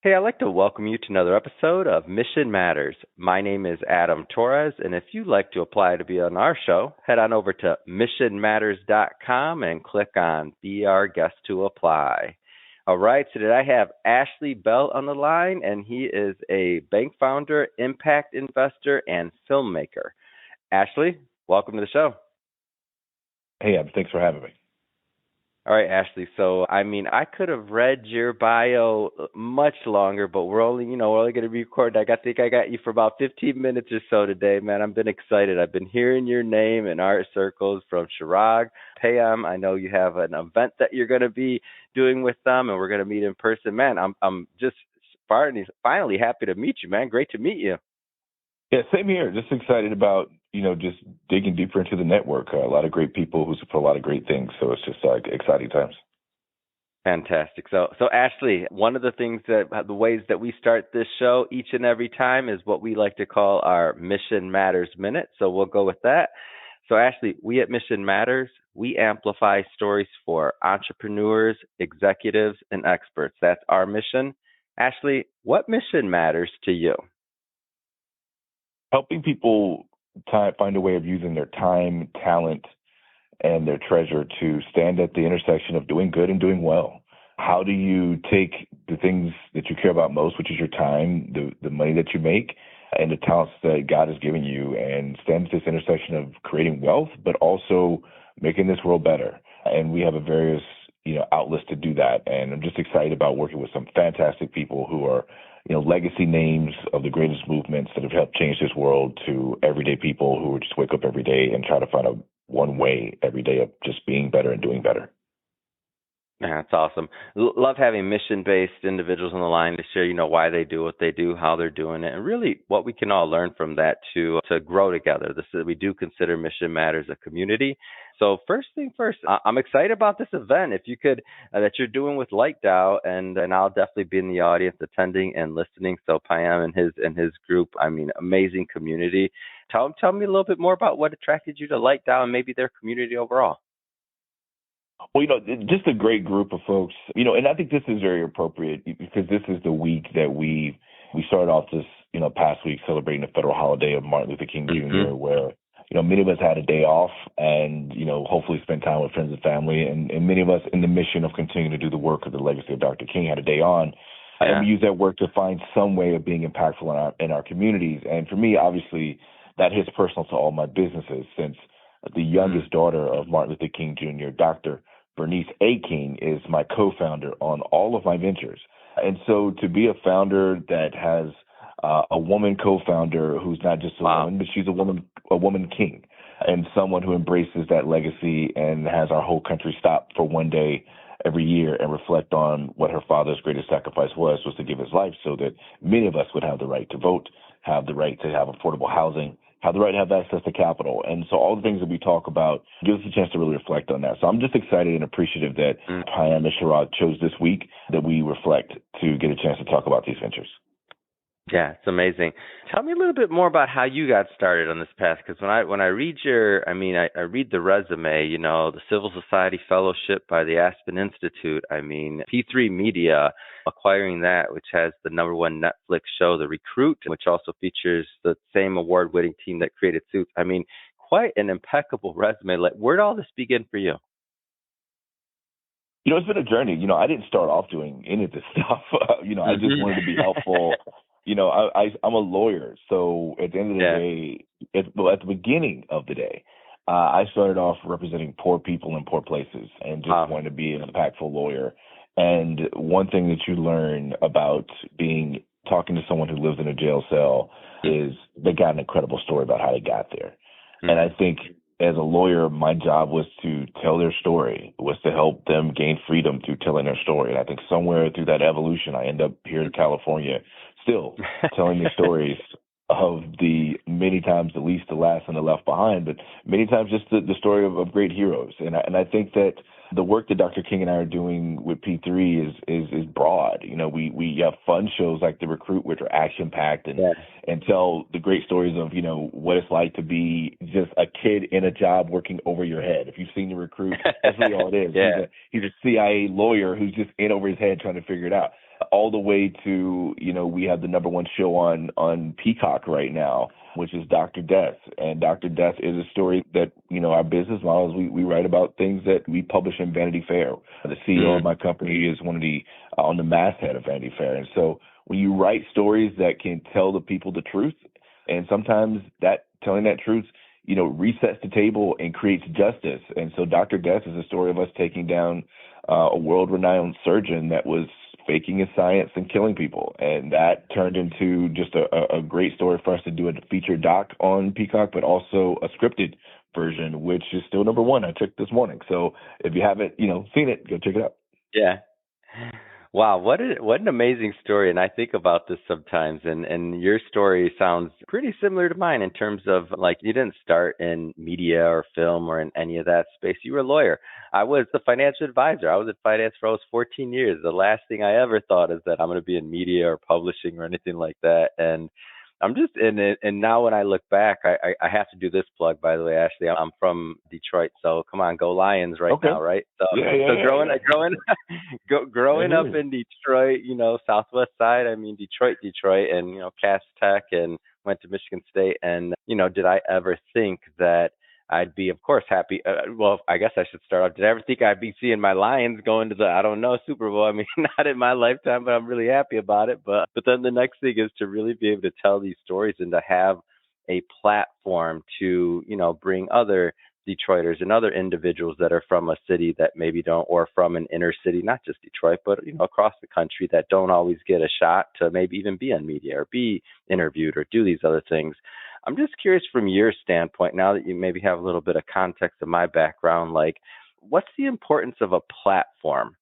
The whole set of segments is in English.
Hey, I'd like to welcome you to another episode of Mission Matters. My name is Adam Torres, and if you'd like to apply to be on our show, head on over to missionmatters.com and click on Be Our Guest to apply. All right, so today I have Ashley Bell on the line, and he is a bank founder, impact investor, and filmmaker. Ashley, welcome to the show. Hey, Adam, thanks for having me. All right, Ashley. So, I could have read your bio much longer, but we're only going to be recording. I think I got you for about 15 minutes or so today, man. I've been excited. I've been hearing your name in art circles from Chirag, Payam. I know you have an event that you're going to be doing with them, and we're going to meet in person. Man, I'm just finally happy to meet you, man. Great to meet you. Yeah, same here. Just excited about, just digging deeper into the network. A lot of great people who support a lot of great things. So it's just exciting times. Fantastic. So Ashley, one of the ways that we start this show each and every time is what we like to call our Mission Matters Minute. So we'll go with that. So Ashley, we at Mission Matters, we amplify stories for entrepreneurs, executives, and experts. That's our mission. Ashley, what mission matters to you? Helping people find a way of using their time, talent, and their treasure to stand at the intersection of doing good and doing well. How do you take the things that you care about most, which is your time, the money that you make, and the talents that God has given you, and stand at this intersection of creating wealth, but also making this world better? And we have a various outlets to do that. And I'm just excited about working with some fantastic people who are legacy names of the greatest movements that have helped change this world, to everyday people who just wake up every day and try to find one way every day of just being better and doing better. Yeah, that's awesome. Love having mission-based individuals on the line to share, why they do what they do, how they're doing it, and really what we can all learn from that to grow together. We do consider Mission Matters a community. So first thing first, I'm excited about this event. If you could, that you're doing with LightDAO, and I'll definitely be in the audience attending and listening. So Payam and his group, amazing community. Tell me a little bit more about what attracted you to LightDAO and maybe their community overall. Well, just a great group of folks, and I think this is very appropriate because this is the week that we started off this, past week celebrating the federal holiday of Martin Luther King Jr., where, many of us had a day off and, hopefully spend time with friends and family. And many of us in the mission of continuing to do the work of the legacy of Dr. King had a day on. Yeah. And we use that work to find some way of being impactful in our communities. And for me, obviously, that hits personal to all my businesses, since the youngest daughter of Martin Luther King Jr., Dr. Bernice A. King, is my co-founder on all of my ventures. And so to be a founder that has a woman co-founder who's not just a woman, but she's a woman king, and someone who embraces that legacy and has our whole country stop for one day every year and reflect on what her father's greatest sacrifice was to give his life so that many of us would have the right to vote, have the right to have affordable housing, have the right to have access to capital. And so all the things that we talk about give us a chance to really reflect on that. So I'm just excited and appreciative that Payam and Chirag chose this week that we reflect to get a chance to talk about these ventures. Yeah, it's amazing. Tell me a little bit more about how you got started on this path, because when I read I read the resume, the Civil Society Fellowship by the Aspen Institute, P3 Media, acquiring that, which has the #1 Netflix show, The Recruit, which also features the same award-winning team that created Suits. Quite an impeccable resume. Where did all this begin for you? It's been a journey. I didn't start off doing any of this stuff. I just wanted to be helpful. I'm a lawyer, so at the end of the day, at the beginning of the day, I started off representing poor people in poor places and just wanted to be an impactful lawyer. And one thing that you learn about talking to someone who lives in a jail cell is they got an incredible story about how they got there. And I think as a lawyer, my job was to tell their story, was to help them gain freedom through telling their story. And I think somewhere through that evolution, I end up here in California still telling the stories of the many times the least, the last, and the left behind, but many times just the story of great heroes. And I think that the work that Dr. King and I are doing with P3 is broad. We have fun shows like The Recruit, which are action packed and tell the great stories of what it's like to be just a kid in a job working over your head. If you've seen The Recruit, that's really all it is. He's a CIA lawyer who's just in over his head trying to figure it out. all the way to, we have the number one show on Peacock right now, which is Dr. Death. And Dr. Death is a story that, our business models, we write about things that we publish in Vanity Fair. The CEO of my company is one of on the masthead of Vanity Fair. And so when you write stories that can tell the people the truth, and sometimes that telling that truth, resets the table and creates justice. And so Dr. Death is a story of us taking down a world-renowned surgeon that was faking his science and killing people. And that turned into just a great story for us to do a feature doc on Peacock, but also a scripted version, which is still number one. I checked this morning. So if you haven't, seen it, go check it out. Yeah. Wow, what an amazing story. And I think about this sometimes, and your story sounds pretty similar to mine in terms of, like, you didn't start in media or film or in any of that space. You were a lawyer. I was the financial advisor. I was in finance for almost 14 years. The last thing I ever thought is that I'm going to be in media or publishing or anything like that. And I'm just in it. And now when I look back, I have to do this plug, by the way, Ashley. I'm from Detroit, so come on, go Lions right Okay. now, right? So, Yeah. growing up in Detroit, Southwest side, I mean, Detroit, and, Cass Tech, and went to Michigan State. And, did I ever think that I'd be, of course, happy? Well, I guess I should start off. Did I ever think I'd be seeing my Lions going to the, I don't know, Super Bowl? I mean, not in my lifetime, but I'm really happy about it. But then the next thing is to really be able to tell these stories and to have a platform to, bring other Detroiters and other individuals that are from a city that maybe don't, or from an inner city, not just Detroit, but, across the country, that don't always get a shot to maybe even be in media or be interviewed or do these other things. I'm just curious from your standpoint, now that you maybe have a little bit of context of my background, like, what's the importance of a platform?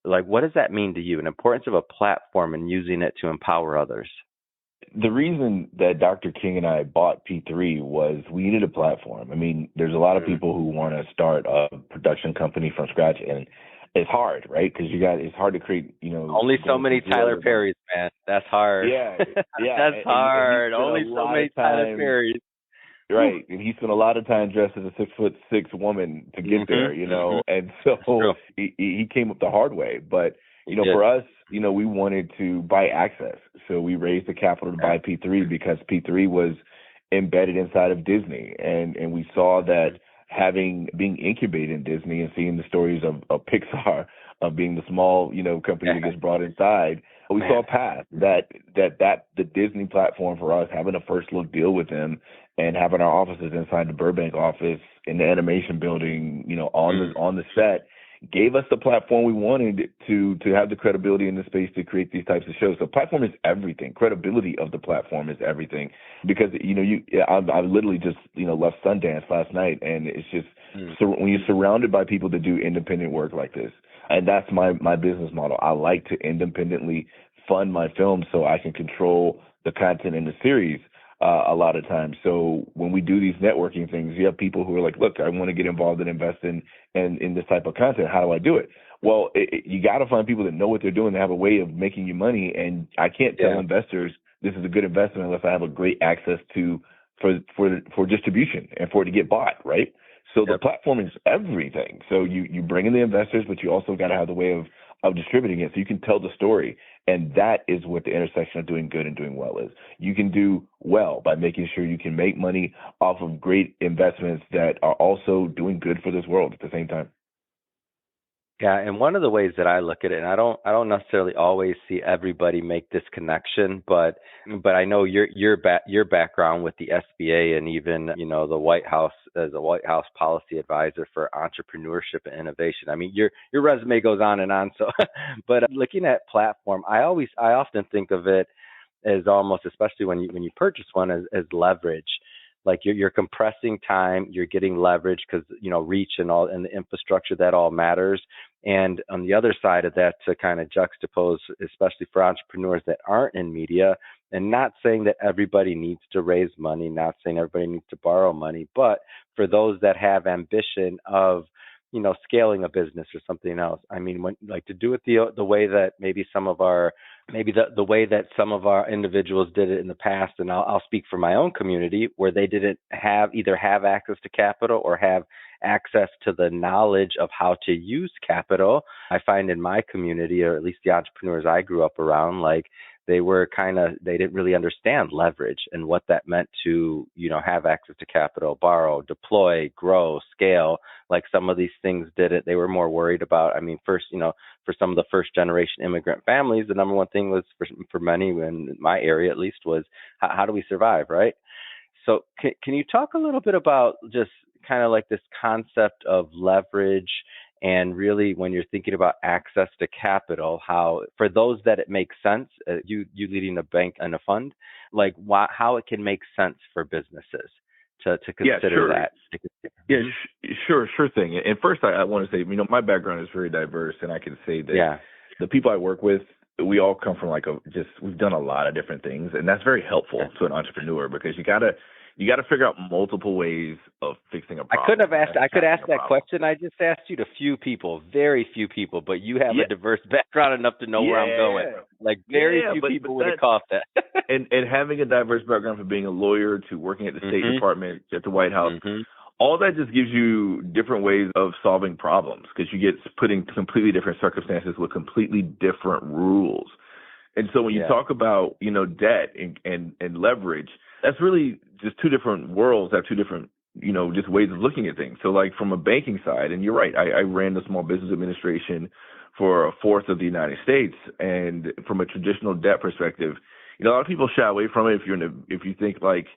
Like, what does that mean to you, an importance of a platform and using it to empower others? The reason that Dr. King and I bought P3 was we needed a platform. I mean, there's a lot of people who want to start a production company from scratch, and it's hard, right? Because it's hard to create, only so many Tyler Perrys, man. That's hard. Yeah. That's hard. Only so many Tyler Perrys. Right. And he spent a lot of time dressed as a 6'6" woman to get there, and so he came up the hard way. But, for us, we wanted to buy access. So we raised the capital to buy P3 because P3 was embedded inside of Disney. And we saw that being incubated in Disney and seeing the stories of Pixar, of being the small, company that gets brought inside, we saw a path that the Disney platform for us, having a first look deal with them and having our offices inside the Burbank office in the animation building, on the set, gave us the platform we wanted to have the credibility in the space to create these types of shows. The platform is everything. Credibility of the platform is everything, because I literally just left Sundance last night, and it's just so when you're surrounded by people that do independent work like this, and that's my business model. I like to independently fund my films so I can control the content in the series. A lot of times. So when we do these networking things, you have people who are like, look, I want to get involved and invest in this type of content. How do I do it? Well, you got to find people that know what they're doing. They have a way of making you money. And I can't tell investors this is a good investment unless I have a great access for distribution and for it to get bought, right? So the platform is everything. So you bring in the investors, but you also got to have the way of distributing it so you can tell the story. And that is what the intersection of doing good and doing well is. You can do well by making sure you can make money off of great investments that are also doing good for this world at the same time. Yeah, and one of the ways that I look at it, and I don't necessarily always see everybody make this connection, but I know your background with the SBA and even the White House as a White House policy advisor for entrepreneurship and innovation. I mean, your resume goes on and on. So, but looking at platform, I often think of it as almost, especially when you purchase one, as leverage. Like you're compressing time, you're getting leverage because reach and all, and the infrastructure, that all matters. And on the other side of that, to kind of juxtapose, especially for entrepreneurs that aren't in media, and not saying that everybody needs to raise money, not saying everybody needs to borrow money, but for those that have ambition of scaling a business or something else. I mean, when like to do it the way that maybe some of our maybe the way that some of our individuals did it in the past, and I'll speak for my own community where they didn't either have access to capital or have access to the knowledge of how to use capital. I find in my community, or at least the entrepreneurs I grew up around, like they didn't really understand leverage and what that meant to, have access to capital, borrow, deploy, grow, scale. Like some of these things didn't. They were more worried about, I mean, first, for some of the first generation immigrant families, the number one thing was for many in my area, at least, was how do we survive, right? So can you talk a little bit about just kind of like this concept of leverage, and really when you're thinking about access to capital, how for those that it makes sense, you leading a bank and a fund, like how it can make sense for businesses to consider that? Yeah, sure thing. And first, I want to say, my background is very diverse, and I can say that the people I work with, we all come from we've done a lot of different things, and that's very helpful to an entrepreneur because you gotta figure out multiple ways of fixing a problem. I could ask that question. I just asked you to very few people, but you have a diverse background enough to know where I'm going. Like very few people would have caught that. and having a diverse background from being a lawyer to working at the State Department, at the White House, all that just gives you different ways of solving problems because you get put in completely different circumstances with completely different rules. And so when you talk about, debt and leverage, that's really just two different worlds that have two different, just ways of looking at things. So like from a banking side, and you're right, I ran the Small Business Administration for a fourth of the United States. And from a traditional debt perspective, a lot of people shy away from it if you think like,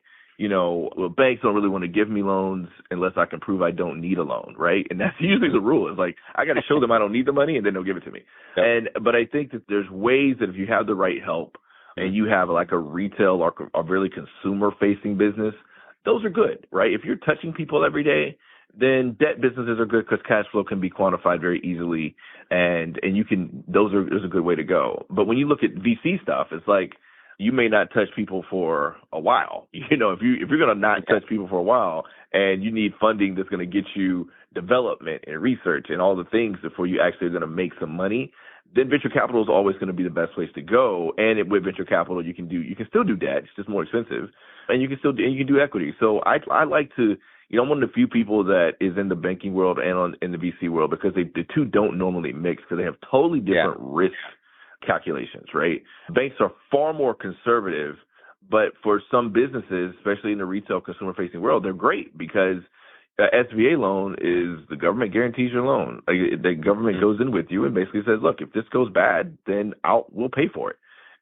well, banks don't really want to give me loans unless I can prove I don't need a loan, right? And that's usually the rule. It's like, I got to show them I don't need the money and then they'll give it to me. But I think that there's ways that if you have the right help and you have like a retail or a really consumer-facing business, those are good, right? If you're touching people every day, then debt businesses are good because cash flow can be quantified very easily, and those are a good way to go. But when you look at VC stuff, it's like, you may not touch people for a while. If you're going to not touch people for a while and you need funding that's going to get you development and research and all the things before you actually are going to make some money, then venture capital is always going to be the best place to go. And with venture capital, you can still do debt. It's just more expensive, and you can do equity. So I like to, I'm one of the few people that is in the banking world and in the VC world because the two don't normally mix because they have totally different risk calculations, right? Banks are far more conservative, but for some businesses, especially in the retail consumer-facing world, they're great because SBA loan is the government guarantees your loan. Like, the government goes in with you and basically says, look, if this goes bad, then we'll pay for it.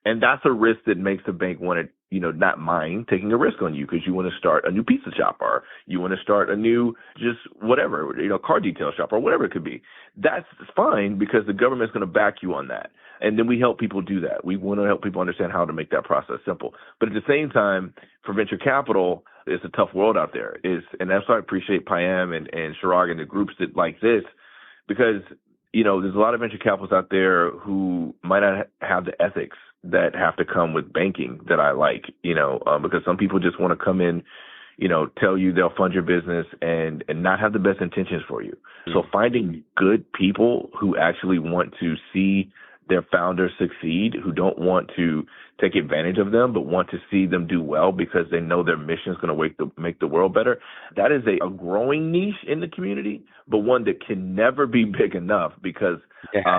And that's a risk that makes the bank want to, not mind taking a risk on you because you want to start a new pizza shop or you want to start a new just whatever, car detail shop or whatever it could be. That's fine because the government's going to back you on that. And then we help people do that. We want to help people understand how to make that process simple. But at the same time, for venture capital, it's a tough world out there. And that's why I appreciate Payam and Chirag and the groups that like this because, there's a lot of venture capitalists out there who might not have the ethics that have to come with banking that I like, because some people just want to come in, tell you they'll fund your business and not have the best intentions for you. So finding good people who actually want to see their founders succeed, who don't want to take advantage of them, but want to see them do well because they know their mission is going to make the world better. That is a growing niche in the community, but one that can never be big enough because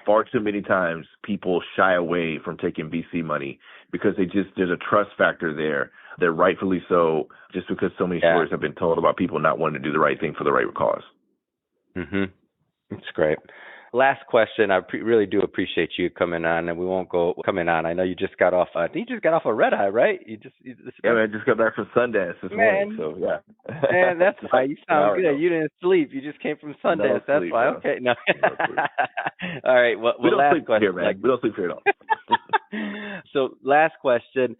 far too many times people shy away from taking VC money because there's a trust factor there. They're rightfully so, just because so many stories have been told about people not wanting to do the right thing for the right cause. That's great. Last question. I really do appreciate you coming on, and we won't go coming on. I know you just got off. I think you just got off a red eye, right? I just got back from Sundance this morning. So man, that's why you sound good. You didn't sleep. You just came from Sundance. That's why. Okay, no. All right. Well, we don't last sleep question. Here, man. We don't sleep here at all. So, last question.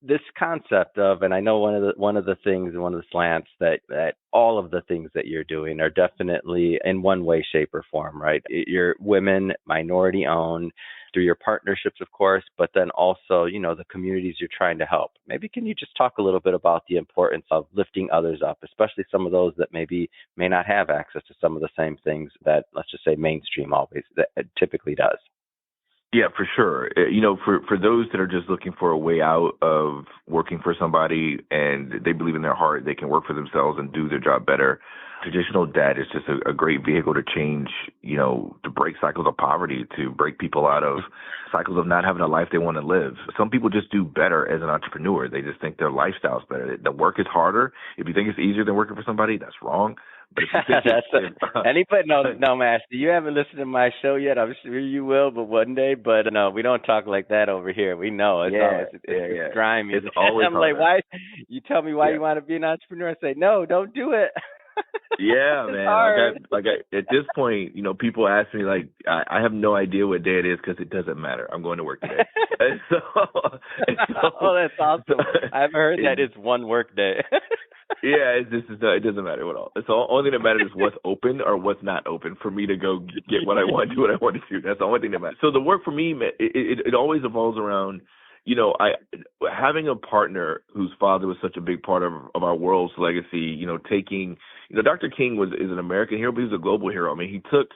this concept of, and I know one of the things, one of the slants that all of the things that you're doing are definitely in one way, shape, or form, right? You're women, minority owned, through your partnerships, of course, but then also, the communities you're trying to help. Maybe can you just talk a little bit about the importance of lifting others up, especially some of those that maybe may not have access to some of the same things that, let's just say, mainstream always that typically does. Yeah, for sure. For those that are just looking for a way out of working for somebody and they believe in their heart they can work for themselves and do their job better, traditional debt is just a great vehicle to change, to break cycles of poverty, to break people out of cycles of not having a life they want to live. Some people just do better as an entrepreneur. They just think their lifestyle's better. The work is harder. If you think it's easier than working for somebody, that's wrong. But if you think Anybody? No, Master. You haven't listened to my show yet. I'm sure you will, but one day. But no, we don't talk like that over here. We know it's grimy. It's always I'm like, why? You tell me why you want to be an entrepreneur. I say, no, don't do it. Yeah, man. At this point, people ask me I have no idea what day it is because it doesn't matter. I'm going to work today. and so, oh, that's awesome. I've heard that it's one work day. Yeah, it doesn't matter at all. It's the only thing that matters is what's open or what's not open for me to go get what I want, do what I want to do. That's the only thing that matters. So the work for me, it always evolves around, having a partner whose father was such a big part of our world's legacy. Taking, Dr. King is an American hero, but he's a global hero. I mean, he took,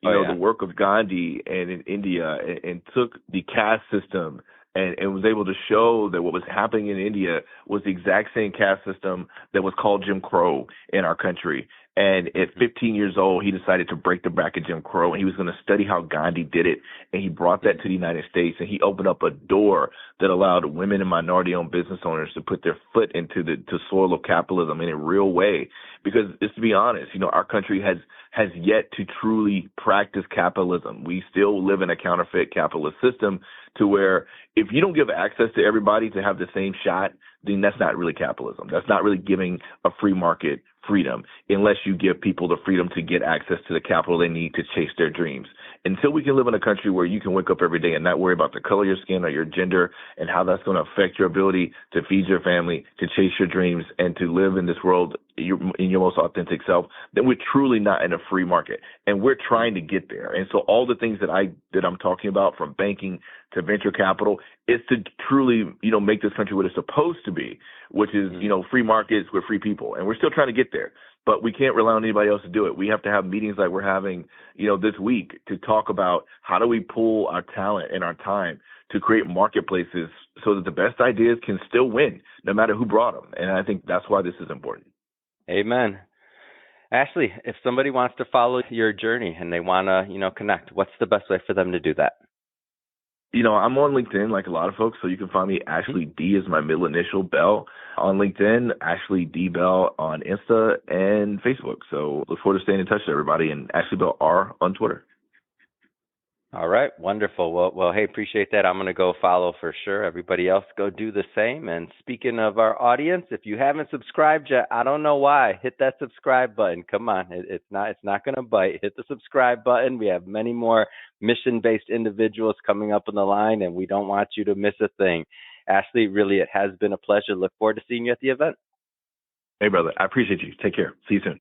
the work of Gandhi and in India and took the caste system and was able to show that what was happening in India was the exact same caste system that was called Jim Crow in our country. And at 15 years old, he decided to break the back of Jim Crow, and he was going to study how Gandhi did it. And he brought that to the United States, and he opened up a door that allowed women and minority-owned business owners to put their foot into the soil of capitalism in a real way. Because, just to be honest, our country has yet to truly practice capitalism. We still live in a counterfeit capitalist system to where if you don't give access to everybody to have the same shot, then that's not really capitalism. That's not really giving a free market freedom unless you give people the freedom to get access to the capital they need to chase their dreams. Until we can live in a country where you can wake up every day and not worry about the color of your skin or your gender and how that's going to affect your ability to feed your family, to chase your dreams, and to live in this world in your most authentic self, then we're truly not in a free market. And we're trying to get there. And so all the things that I'm talking about, from banking to venture capital, is to truly, make this country what it's supposed to be, which is, free markets with free people. And we're still trying to get there. But we can't rely on anybody else to do it. We have to have meetings like we're having, this week to talk about how do we pool our talent and our time to create marketplaces so that the best ideas can still win, no matter who brought them. And I think that's why this is important. Amen. Ashley, if somebody wants to follow your journey and they want to, connect, what's the best way for them to do that? I'm on LinkedIn like a lot of folks, so you can find me. Ashley D is my middle initial, Bell, on LinkedIn, Ashley D Bell on Insta and Facebook. So look forward to staying in touch with everybody, and Ashley Bell R on Twitter. All right. Wonderful. Well, hey, appreciate that. I'm going to go follow for sure. Everybody else go do the same. And speaking of our audience, if you haven't subscribed yet, I don't know why, hit that subscribe button. Come on. It's not going to bite. Hit the subscribe button. We have many more mission-based individuals coming up on the line, and we don't want you to miss a thing. Ashley, really, it has been a pleasure. Look forward to seeing you at the event. Hey, brother. I appreciate you. Take care. See you soon.